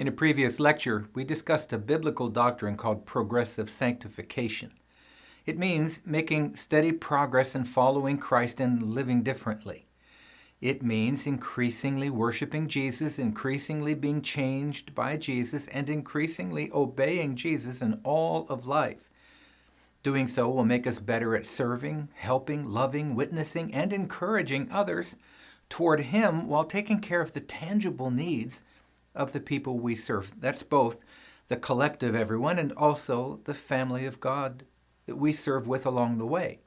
In a previous lecture, we discussed a biblical doctrine called progressive sanctification. It means making steady progress in following Christ and living differently. It means increasingly worshiping Jesus, increasingly being changed by Jesus, and increasingly obeying Jesus in all of life. Doing so will make us better at serving, helping, loving, witnessing, and encouraging others toward Him while taking care of the tangible needs of the people we serve. That's both the collective everyone and also the family of God that we serve with along the way.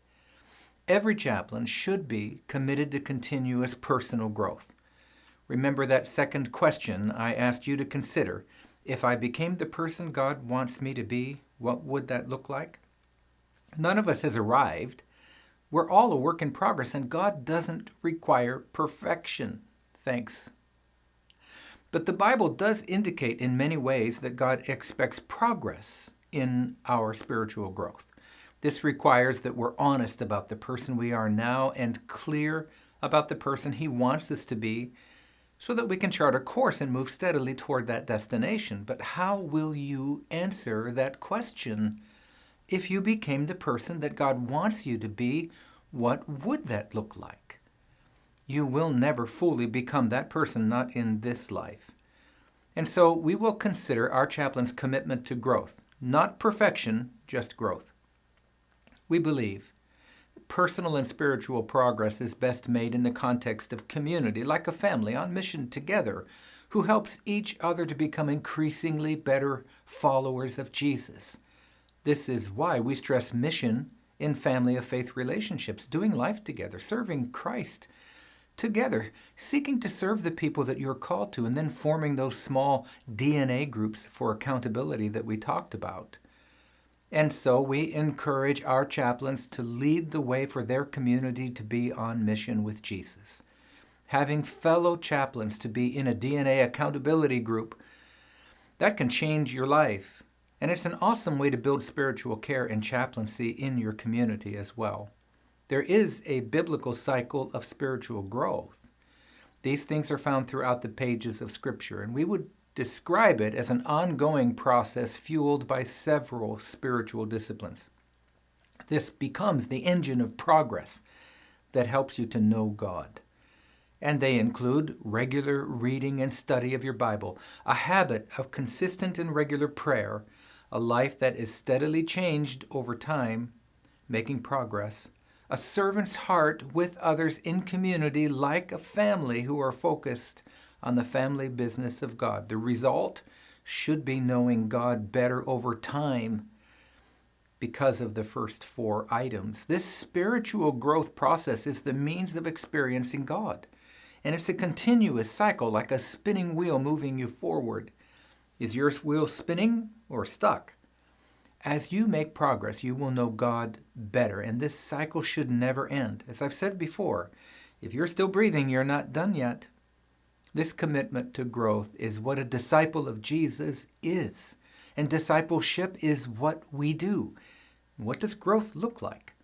Every chaplain should be committed to continuous personal growth. Remember that second question I asked you to consider. If I became the person God wants me to be, what would that look like? None of us has arrived. We're all a work in progress, and God doesn't require perfection. Thanks. But the Bible does indicate in many ways that God expects progress in our spiritual growth. This requires that we're honest about the person we are now and clear about the person He wants us to be so that we can chart a course and move steadily toward that destination. But how will you answer that question? If you became the person that God wants you to be, what would that look like? You will never fully become that person, not in this life. And so we will consider our chaplain's commitment to growth, not perfection, just growth. We believe personal and spiritual progress is best made in the context of community, like a family on mission together, who helps each other to become increasingly better followers of Jesus. This is why we stress mission in family of faith relationships, doing life together, serving Christ together, seeking to serve the people that you're called to, and then forming those small DNA groups for accountability that we talked about. And so we encourage our chaplains to lead the way for their community to be on mission with Jesus. Having fellow chaplains to be in a DNA accountability group, that can change your life. And it's an awesome way to build spiritual care and chaplaincy in your community as well. There is a biblical cycle of spiritual growth. These things are found throughout the pages of Scripture, and we would describe it as an ongoing process fueled by several spiritual disciplines. This becomes the engine of progress that helps you to know God. And they include regular reading and study of your Bible, a habit of consistent and regular prayer, a life that is steadily changed over time, making progress, a servant's heart with others in community like a family who are focused on the family business of God. The result should be knowing God better over time because of the first four items. This spiritual growth process is the means of experiencing God. And it's a continuous cycle, like a spinning wheel moving you forward. Is your wheel spinning or stuck? As you make progress, you will know God better, and this cycle should never end. As I've said before, if you're still breathing, you're not done yet. This commitment to growth is what a disciple of Jesus is, and discipleship is what we do. What does growth look like?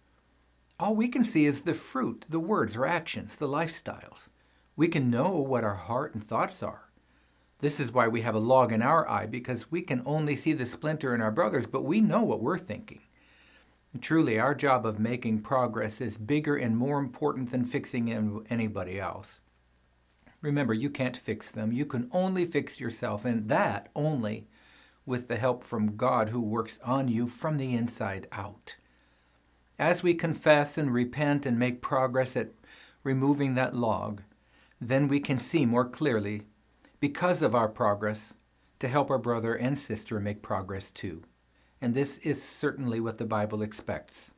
All we can see is the fruit, the words or actions, the lifestyles. We can know what our heart and thoughts are. This is why we have a log in our eye, because we can only see the splinter in our brothers, but we know what we're thinking. And truly, our job of making progress is bigger and more important than fixing anybody else. Remember, you can't fix them. You can only fix yourself, and that only with the help from God who works on you from the inside out. As we confess and repent and make progress at removing that log, then we can see more clearly, because of our progress, to help our brother and sister make progress too. And this is certainly what the Bible expects.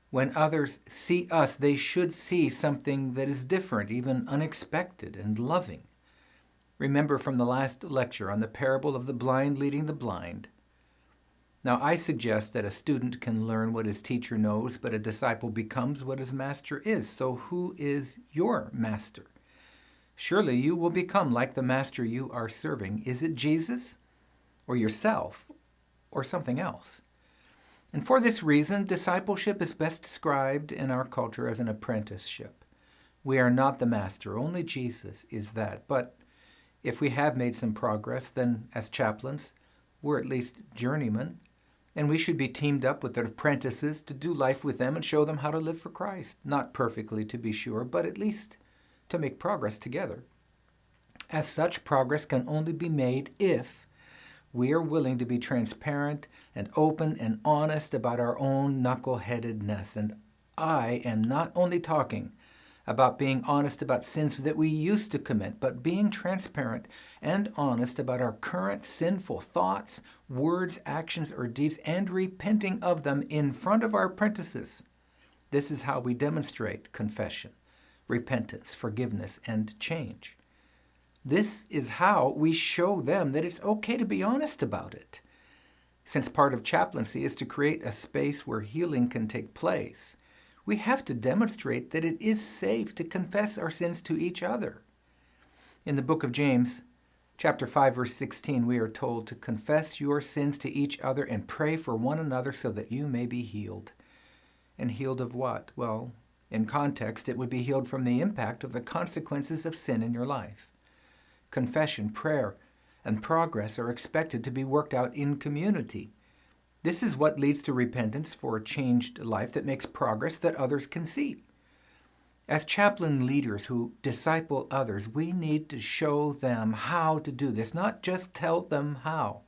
When others see us, they should see something that is different, even unexpected and loving. Remember from the last lecture on the parable of the blind leading the blind. Now, I suggest that a student can learn what his teacher knows, but a disciple becomes what his master is. So who is your master? Surely you will become like the master you are serving. Is it Jesus or yourself or something else? And for this reason, discipleship is best described in our culture as an apprenticeship. We are not the master, only Jesus is that. But If we have made some progress, then as chaplains, we're at least journeymen, and we should be teamed up with their apprentices to do life with them and show them how to live for Christ. Not perfectly, to be sure, but at least to make progress together. As such, progress can only be made if we are willing to be transparent and open and honest about our own knuckleheadedness. And I am not only talking about being honest about sins that we used to commit, but being transparent and honest about our current sinful thoughts, words, actions, or deeds, and repenting of them in front of our apprentices. This is how we demonstrate confession, repentance, forgiveness, and change. This is how we show them that it's okay to be honest about it. Since part of chaplaincy is to create a space where healing can take place, we have to demonstrate that it is safe to confess our sins to each other. In the book of James, chapter 5, verse 16, we are told to confess your sins to each other and pray for one another so that you may be healed. And healed of what? Well, in context, it would be healed from the impact of the consequences of sin in your life. Confession, prayer, and progress are expected to be worked out in community. This is what leads to repentance for a changed life that makes progress that others can see. As chaplain leaders who disciple others, we need to show them how to do this, not just tell them how.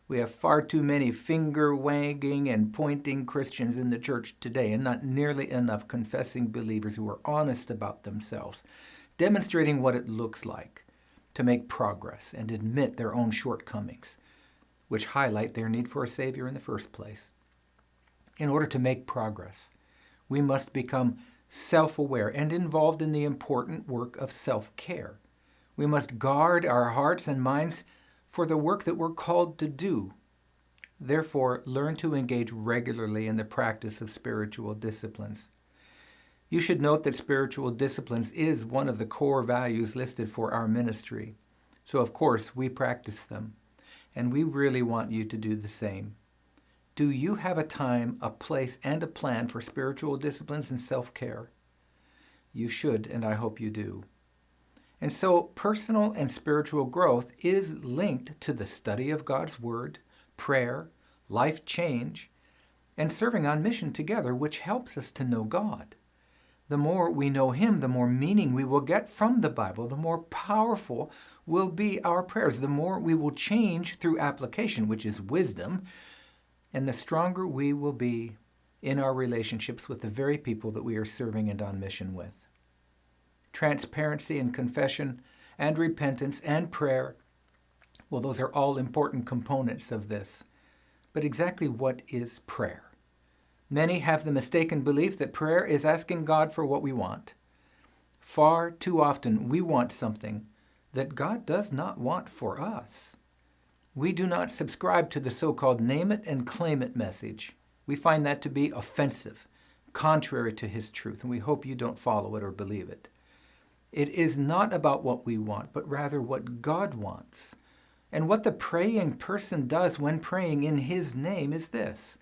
We have far too many finger-wagging and pointing Christians in the church today, and not nearly enough confessing believers who are honest about themselves, demonstrating what it looks like to make progress and admit their own shortcomings, which highlight their need for a Savior in the first place. In order to make progress, we must become self-aware and involved in the important work of self-care. We must guard our hearts and minds for the work that we're called to do. Therefore, learn to engage regularly in the practice of spiritual disciplines. You should note that spiritual disciplines is one of the core values listed for our ministry. So, of course, we practice them, and we really want you to do the same. Do you have a time, a place, and a plan for spiritual disciplines and self-care? You should, and I hope you do. And so, personal and spiritual growth is linked to the study of God's Word, prayer, life change, and serving on mission together, which helps us to know God. The more we know Him, the more meaning we will get from the Bible, the more powerful will be our prayers, the more we will change through application, which is wisdom, and the stronger we will be in our relationships with the very people that we are serving and on mission with. Transparency and confession and repentance and prayer, well, those are all important components of this. But exactly what is prayer? Many have the mistaken belief that prayer is asking God for what we want. Far too often we want something that God does not want for us. We do not subscribe to the so-called name it and claim it message. We find that to be offensive, contrary to His truth, and we hope you don't follow it or believe it. It is not about what we want, but rather what God wants. And what the praying person does when praying in His name is this.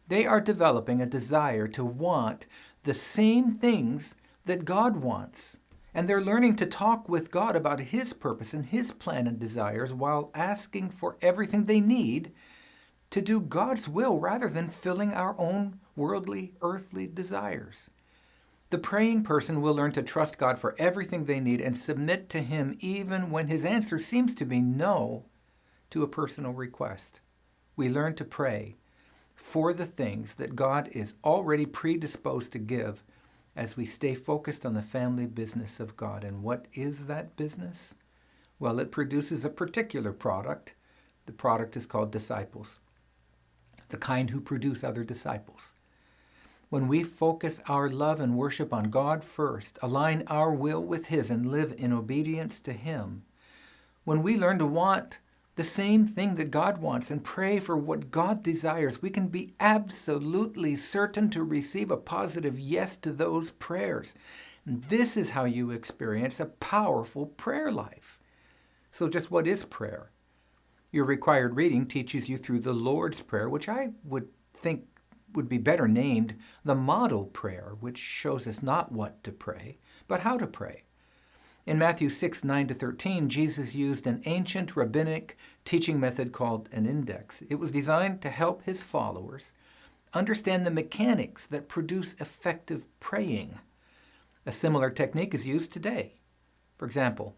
They are developing a desire to want the same things that God wants. And they're learning to talk with God about His purpose and His plan and desires while asking for everything they need to do God's will rather than filling our own worldly, earthly desires. The praying person will learn to trust God for everything they need and submit to Him even when His answer seems to be no to a personal request. We learn to pray for the things that God is already predisposed to give as we stay focused on the family business of God. And what is that business? Well, it produces a particular product. The product is called disciples, the kind who produce other disciples. When we focus our love and worship on God first, align our will with His, and live in obedience to Him, when we learn to want the same thing that God wants and pray for what God desires, we can be absolutely certain to receive a positive yes to those prayers. And this is how you experience a powerful prayer life. So just what is prayer? Your required reading teaches you through the Lord's Prayer, which I would think would be better named the model prayer, which shows us not what to pray, but how to pray. In Matthew 6:9-13, Jesus used an ancient rabbinic teaching method called an index. It was designed to help his followers understand the mechanics that produce effective praying. A similar technique is used today. For example,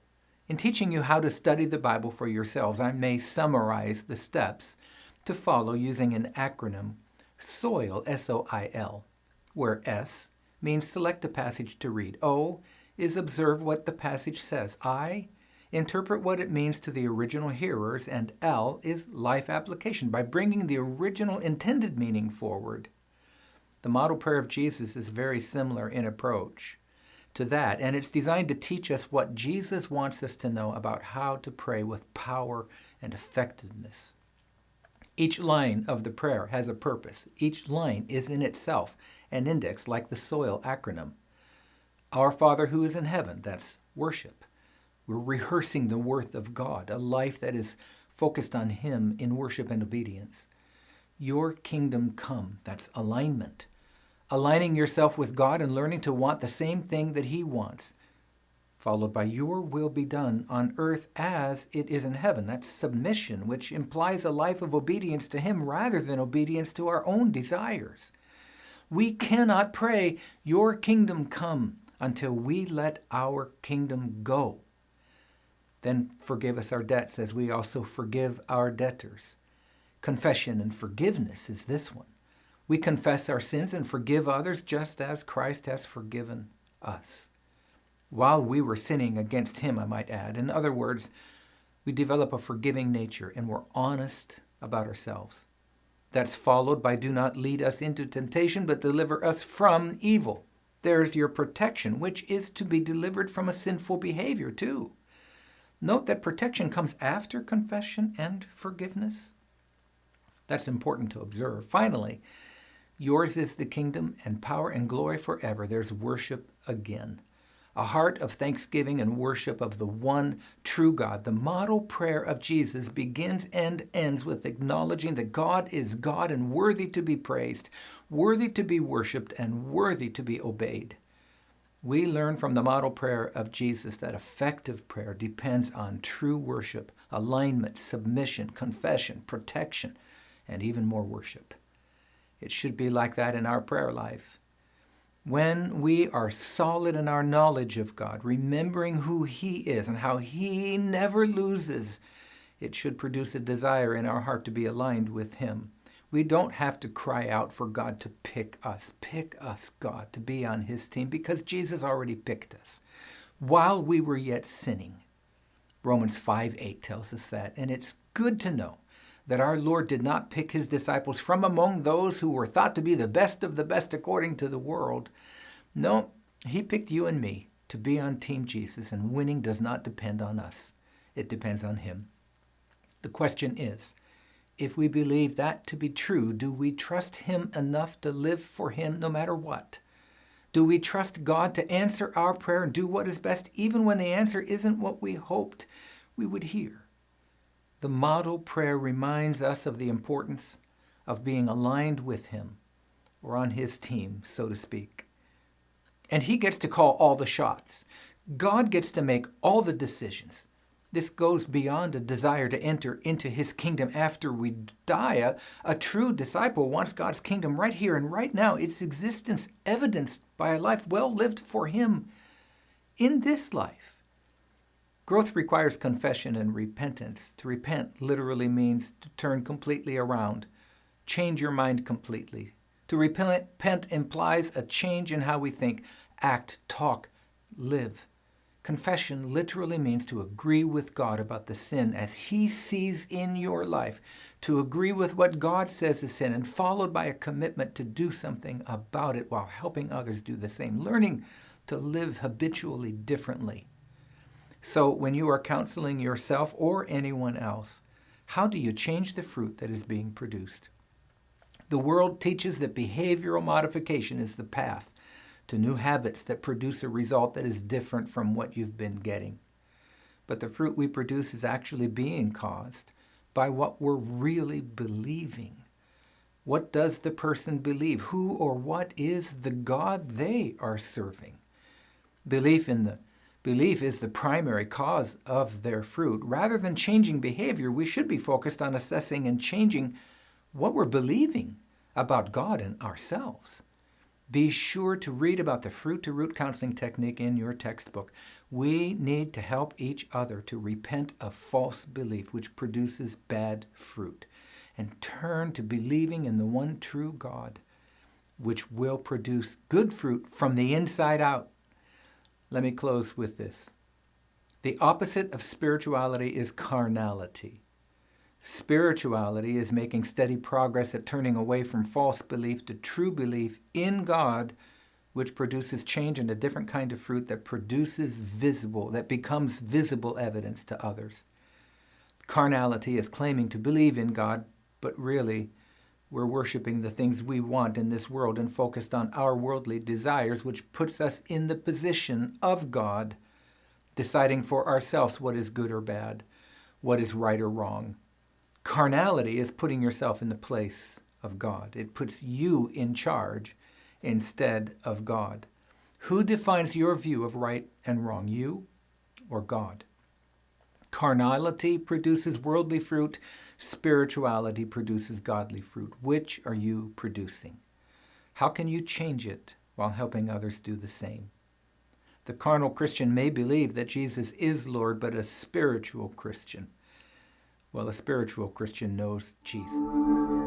in teaching you how to study the Bible for yourselves, I may summarize the steps to follow using an acronym, SOIL, S-O-I-L, where S means select a passage to read. O is observe what the passage says. I interpret what it means to the original hearers, and L is life application by bringing the original intended meaning forward. The model prayer of Jesus is very similar in approach to that, and it's designed to teach us what Jesus wants us to know about how to pray with power and effectiveness. Each line of the prayer has a purpose. Each line is in itself an index like the SOIL acronym. Our Father who is in heaven, that's worship. We're rehearsing the worth of God, a life that is focused on Him in worship and obedience. Your kingdom come, that's alignment. Aligning yourself with God and learning to want the same thing that He wants, followed by your will be done on earth as it is in heaven. That's submission, which implies a life of obedience to Him rather than obedience to our own desires. We cannot pray, your kingdom come, until we let our kingdom go. Then forgive us our debts as we also forgive our debtors. Confession and forgiveness is this one. We confess our sins and forgive others just as Christ has forgiven us. While we were sinning against Him, I might add. In other words, we develop a forgiving nature and we're honest about ourselves. That's followed by do not lead us into temptation, but deliver us from evil. There's your protection, which is to be delivered from a sinful behavior too. Note that protection comes after confession and forgiveness. That's important to observe. Finally, yours is the kingdom and power and glory forever. There's worship again. A heart of thanksgiving and worship of the one true God. The model prayer of Jesus begins and ends with acknowledging that God is God and worthy to be praised, worthy to be worshiped, and worthy to be obeyed. We learn from the model prayer of Jesus that effective prayer depends on true worship, alignment, submission, confession, protection, and even more worship. It should be like that in our prayer life. When we are solid in our knowledge of God, remembering who He is and how He never loses, it should produce a desire in our heart to be aligned with Him. We don't have to cry out for God to pick us. Pick us, God, to be on His team, because Jesus already picked us while we were yet sinning. Romans 5:8 tells us that, and it's good to know that our Lord did not pick His disciples from among those who were thought to be the best of the best according to the world. No, He picked you and me to be on Team Jesus, and winning does not depend on us. It depends on Him. The question is, if we believe that to be true, do we trust Him enough to live for Him no matter what? Do we trust God to answer our prayer and do what is best even when the answer isn't what we hoped we would hear? The model prayer reminds us of the importance of being aligned with Him, or on His team, so to speak. And He gets to call all the shots. God gets to make all the decisions. This goes beyond a desire to enter into His kingdom after we die. A true disciple wants God's kingdom right here and right now, its existence evidenced by a life well lived for Him in this life. Growth requires confession and repentance. To repent literally means to turn completely around, change your mind completely. To repent implies a change in how we think, act, talk, live. Confession literally means to agree with God about the sin as He sees in your life, to agree with what God says is sin, and followed by a commitment to do something about it while helping others do the same, learning to live habitually differently. So when you are counseling yourself or anyone else, how do you change the fruit that is being produced? The world teaches that behavioral modification is the path to new habits that produce a result that is different from what you've been getting. But the fruit we produce is actually being caused by what we're really believing. What does the person believe? Who or what is the God they are serving? Belief in the Belief is the primary cause of their fruit. Rather than changing behavior, we should be focused on assessing and changing what we're believing about God and ourselves. Be sure to read about the fruit-to-root counseling technique in your textbook. We need to help each other to repent of false belief, which produces bad fruit, and turn to believing in the one true God, which will produce good fruit from the inside out. Let me close with this. The opposite of spirituality is carnality. Spirituality is making steady progress at turning away from false belief to true belief in God, which produces change and a different kind of fruit that becomes visible evidence to others. Carnality is claiming to believe in God, but really we're worshiping the things we want in this world and focused on our worldly desires, which puts us in the position of God, deciding for ourselves what is good or bad, what is right or wrong. Carnality is putting yourself in the place of God. It puts you in charge instead of God. Who defines your view of right and wrong, you or God? Carnality produces worldly fruit. Spirituality produces godly fruit. Which are you producing? How can you change it while helping others do the same? The carnal Christian may believe that Jesus is Lord, but a spiritual Christian, well, a spiritual Christian knows Jesus.